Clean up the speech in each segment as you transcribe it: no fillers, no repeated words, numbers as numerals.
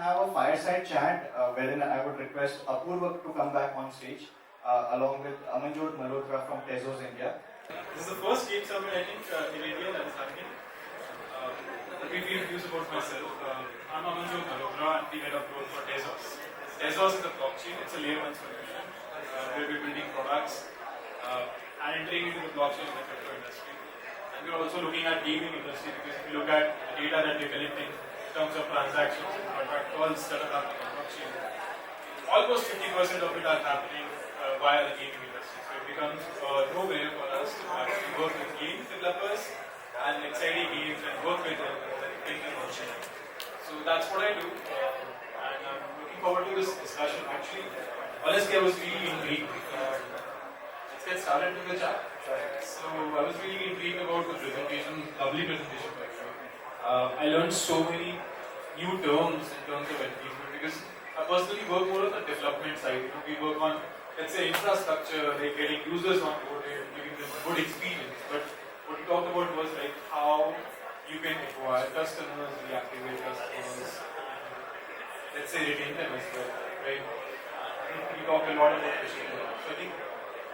have a fireside chat wherein I would request Apurva to come back on stage along with Amanjot Malhotra from Tezos India. This is the first game summit, I think, in India that is happening. Let me introduce about myself. I'm Amanjot Malhotra. I'm the head of growth for Tezos. Tezos is a blockchain. It's a layer 1 solution where we're building products and entering into the blockchain in the crypto industry. And we're also looking at gaming industry because if you look at the data that we're collecting in terms of transactions and contract calls that are happening on blockchain, almost 50% of it are happening via the gaming industry. So it becomes a no-brainer for us to actually work with game developers and exciting games and work with them and bring them on chain. So that's what I do, and I'm looking forward to this discussion. Actually, honestly, I was really intrigued. Let's get started with the chat. So I was really intrigued about the presentation, lovely presentation. I learned so many new terms in terms of engagement because I personally work more on the development side. We work on, let's say, infrastructure, like getting users on board and giving them a good experience. But what we talked about was like how you can acquire customers, reactivate customers, let's say retain them as well, right? We talk a lot about machine learning. So I think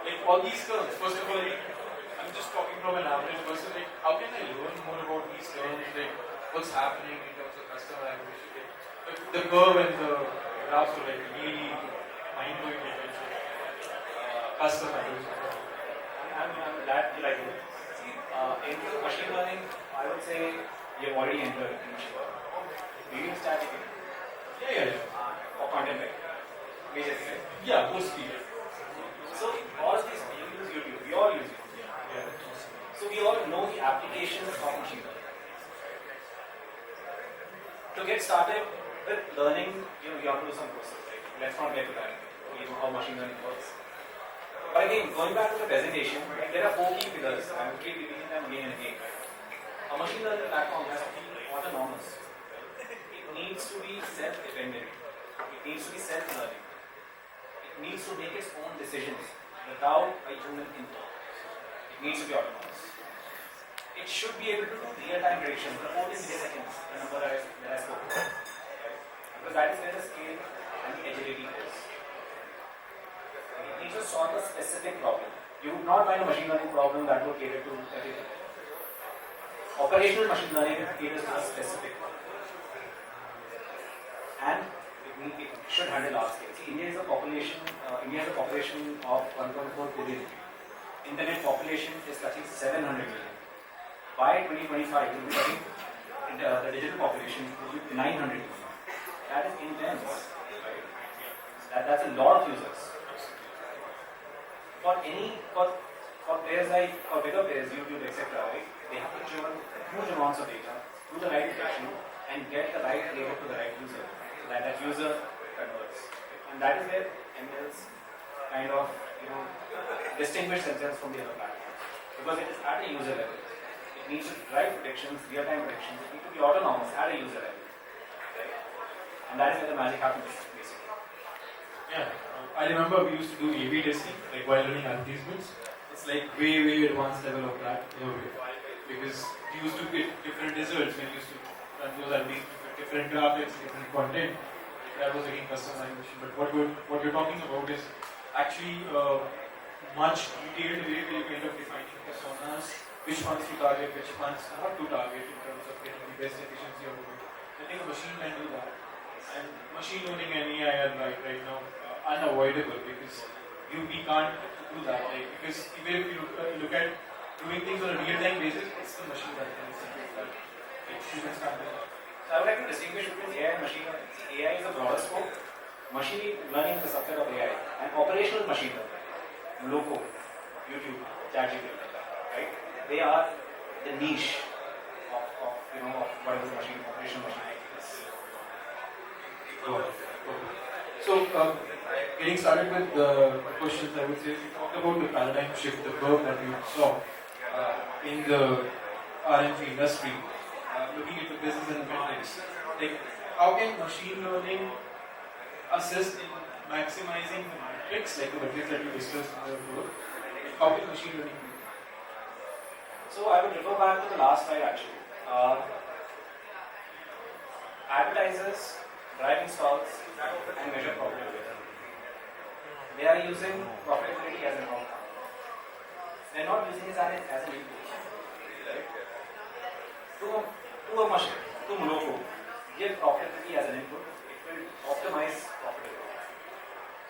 like all these terms, first of all, I'm just talking from an average person, like how can I learn more about these terms, like what's happening in terms of customer acquisition? Like, the curve and the graphs are like really mind-blowing in terms of customer acquisition. I'm glad you like it. See, into machine learning, I would say we have already entered into video static or content writing. Basically, right? Yeah, mostly. So all of these, you use YouTube, we all use YouTube. Yeah. So we all know the applications of machine learning. To get started with learning, you have to do some process, right? Let's not get to that. You know how machine learning works. But again, going back to the presentation, there are 4 key pillars. I will keep repeating them again and again. A machine learning platform has to be autonomous. It needs to be self-dependent. It needs to be self-learning. It needs to make its own decisions without a human input. It needs to be autonomous. It should be able to do real-time predictions, the 14 milliseconds, the number that I spoke about. Right? Because that is where the scale and the agility goes. It needs to solve a specific problem. You would not find a machine learning problem that would cater to everything. Operational machine learning caters to a specific problem. And it should handle large scale. See, India has a population of 1.4 billion. Internet population is touching 700 million. By 2025, we'll be touching the digital population will be 900 million. That is intense. Right? That's a lot of users. For players like, for bigger players, YouTube, etc., right? They have to churn huge amounts of data, do the right detection, and get the right data to the right user. That user converts. And that is where MLs kind of, distinguish themselves from the other platforms. Because it is at a user level. It needs to drive predictions, real-time predictions. It needs to be autonomous at a user level. Right? And that is where the magic happens, basically. Yeah. I remember we used to do A/B testing, like while running advertisements. It's like way advanced level of that, because we used to get different results when we used to run those advertisements with different graphics, different content. That was again customization. But what you're talking about is actually much detailed way where you kind of defining personas, which ones to target, which ones not to target in terms of getting the best efficiency out of it. I think a machine can do that. And machine learning and AI are right now unavoidable because we can't do that. Because even if you look at doing things on a real-time basis, it's the machine that can execute that. Humans can't do that. So I would like to distinguish between AI and machine learning. AI is a broader scope. Machine learning is a subset of AI. And operational machine learning, loco, YouTube, ChatGPT, right? They are the niche of what is operational machine learning is. So, getting started with the questions, I would say we talked about the paradigm shift, the curve that we saw in the RMG industry, looking at the business and metrics. Like, how can machine learning assist in maximizing the metrics, like the metrics that we discussed in the work? How can machine learning do that? So I would refer back to the last slide actually. Advertisers drive installs, and measure profitability. They are using profitability as an outcome. They are not using it as an input. Right? To a machine, to Moloko, give profitability as an input, it will optimize profitability.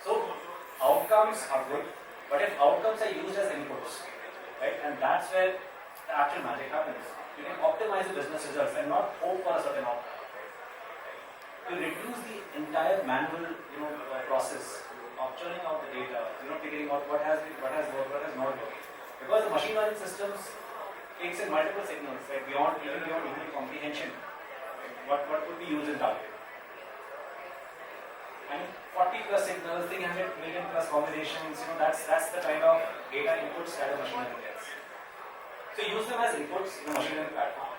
So outcomes are good, but if outcomes are used as inputs, right, and that's where the actual magic happens. You can optimize the business results and not hope for a certain outcome. To reduce the entire manual, process of churning out the data, figuring out what has worked, what has not worked. Because the machine learning systems takes in multiple signals, right, beyond human comprehension. Right? What could be used in targeting? And 40 plus signals, 300 million plus combinations, that's the kind of data inputs that a machine learning gets. So use them as inputs in the machine learning platform.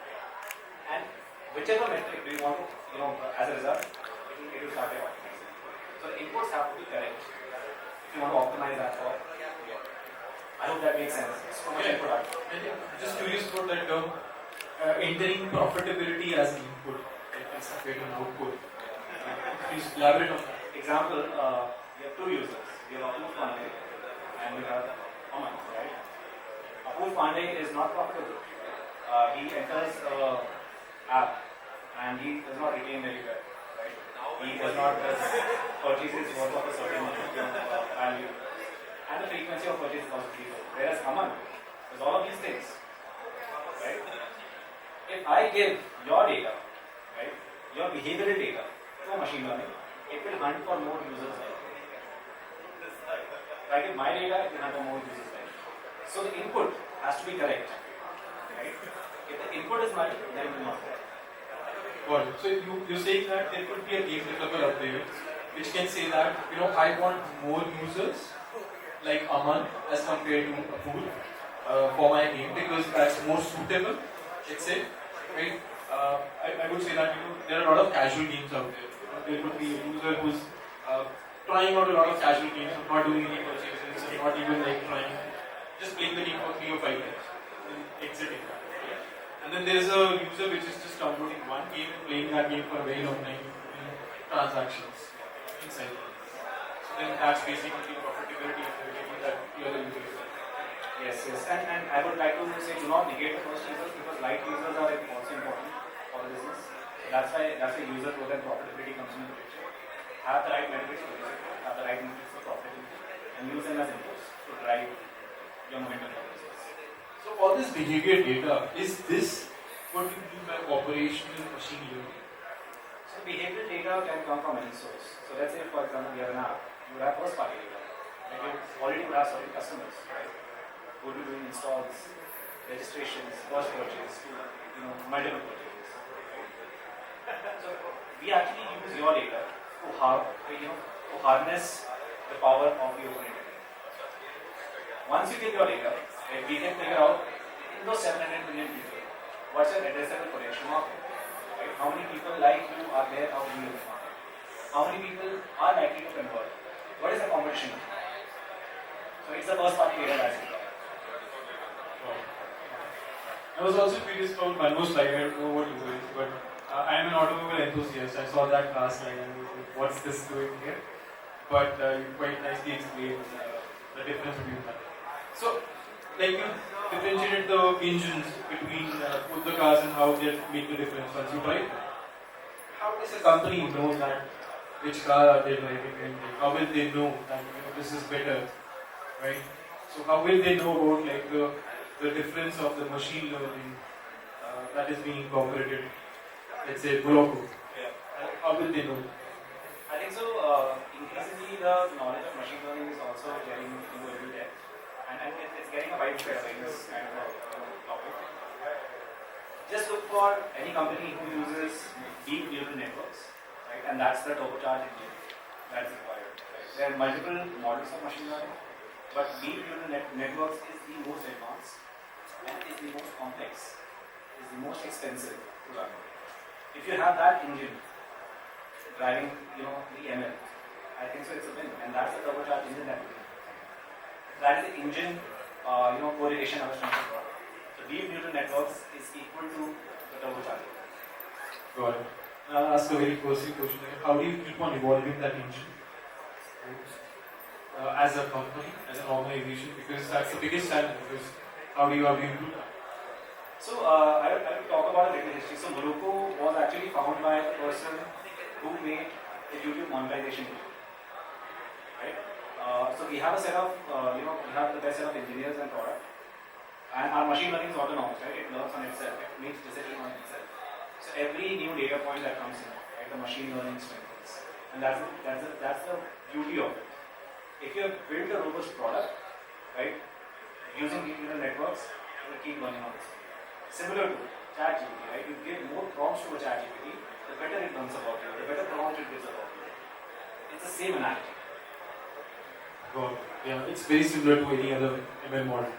And whichever metric do you want to, as a result, it will start optimizing. So the inputs have to be correct if you want to optimize that for. I hope that makes sense. It's so much input. Just curious about that term, entering profitability as an input, like as compared to an output. Please elaborate on that. Example, you have two users. You have Apoorv Pandey and you have Aman, right? Apoorv Pandey is not profitable. He enters app and he does not retain very well, right? He does not purchase his worth of a certain value, and the frequency of purchase is also pretty low. Whereas Aman does all of these things, right? If I give your data, right, your behavioral data to machine learning, it will hunt for more users like you. If I give my data, it will hunt for more users like you. So the input has to be correct, right? If the input is null, then it will not work. Got it. So you're saying that there could be a game developer up there which can say that, I want more users like Aman as compared to Apoorv for my game because that's more suitable, let's say, right? I would say that there are a lot of casual games out there. There could be a user who's trying out a lot of casual games, not doing any purchases, and not even like trying, just playing the game for 3 or 5 minutes, and exiting. And then there's a user which is just downloading one game and playing that game for a very long time, transactions inside. So then that's basically profitability if you're taking that clear user. Yes. And I would like to say do not negate the first users because light users are also important for the business. So that's why user growth and profitability comes into the picture. Have the right metrics for user growth, have the right metrics for profitability, and use them as inputs to drive your momentum for business. So all this behavior data, is this what you mean by operational machine learning? So behavioral data can come from any source. So let's say for example we have an app, you would have first party data. Like you already would have certain customers, right? Who would be doing installs, registrations, first purchase, multiple purchases. Right? So we actually use your data to harness the power of the open internet. Once you get your data, we can figure out in those 700 million people, what's your addressable potential market? Right? How many people like you are there out in the market? How many people are likely to convert? What is the competition? So it's the first party data that's required. I was also curious about one more slide. I don't know what you were, but I am an automobile enthusiast. I saw that last slide and I was like, what's this doing here? But you quite nicely explained the difference between that. So, like you differentiated the engines between both the cars and how they make the difference once you drive them. How does a company know that which car are they driving and how will they know that this is better, right? So how will they know about like the difference of the machine learning that is being incorporated, let's say Moloko? Yeah. How will they know? I think so. Increasingly, the knowledge of machine learning is also getting into every depth, and it's getting a widespread awareness kind of topic. Just look for any company who uses deep neural networks, right? And that's the turbocharged engine that's required. Right? There are multiple models of machine learning, but deep neural networks is the most advanced and is the most complex, is the most expensive to run. If you have that engine driving, the ML, I think so it's a win, and that's the turbocharged engine that we need. That is the engine, correlation I was trying to draw. So deep neural networks is equal to the turbocharged. Got it. I'll ask a very personal question. How do you keep on evolving that engine as a company, as an organization? Because that's the biggest challenge. Because how do you improve that? So I will talk about a little history. So Morocco was actually found by a person who made a YouTube monetization tool, right? So we have a set of, we have the best set of engineers and product, and our machine learning is autonomous, right? It learns on itself, it makes decisions on itself. So every new data point that comes in, right, the machine learning strengthens, and that's the beauty of it. If you have built a robust product, right, using deep neural networks, you will keep learning on this. Similar to ChatGPT, right? You give more prompts to a ChatGPT, the better it learns about you, the better prompt it gives about you. It's the same analogy. God, yeah, it's very similar to any other ML model.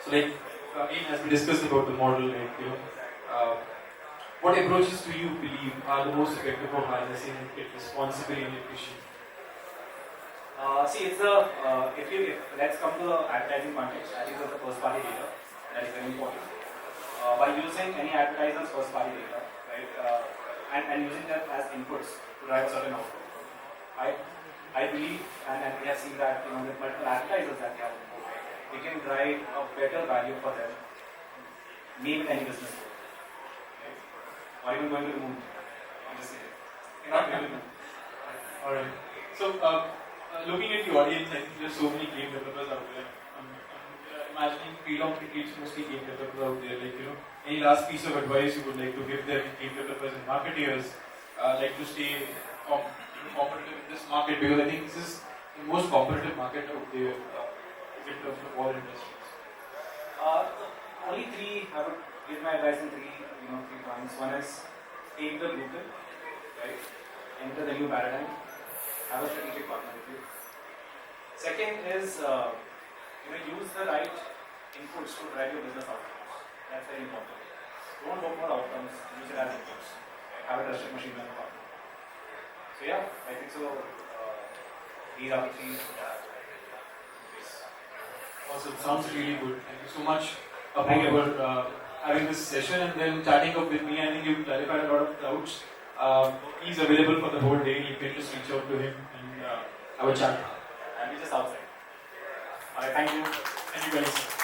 So, like, again, as we discussed about the model, like, what approaches do you believe are the most effective for harnessing it responsibly and efficiently? See, it's the let's come to the advertising context. I think it's the first party data that is very important. By using any advertiser's first party data, right, and using that as inputs to drive a certain output, I believe, and we have seen that with multiple advertisers that we have, we can drive a better value for them, name it any business, right? Or even going to the moon. I'm just saying. Not really. Alright. So, looking at the audience, I think there's so many game developers out there. I'm imagining predominantly it's mostly game developers out there. Like, any last piece of advice you would like to give them, game developers and marketeers, like to stay competitive in this market? Because I think this is the most competitive market out there in terms of all industries. Only three, I would give my advice in three points. One is take the blueprint, right? Enter the new paradigm. Have a strategic partner with you. Second is use the right inputs to drive your business outcomes. That's very important. Don't look for outcomes, use it as inputs. Have a trusted machine learning partner. So yeah, I think so. These are the three. Awesome, sounds really good. Thank you so much for having this session and then chatting up with me. I think you've clarified a lot of doubts. He's available for the whole day. You can just reach out to him and have a chat. And we just outside. Alright, thank you. Thank you guys.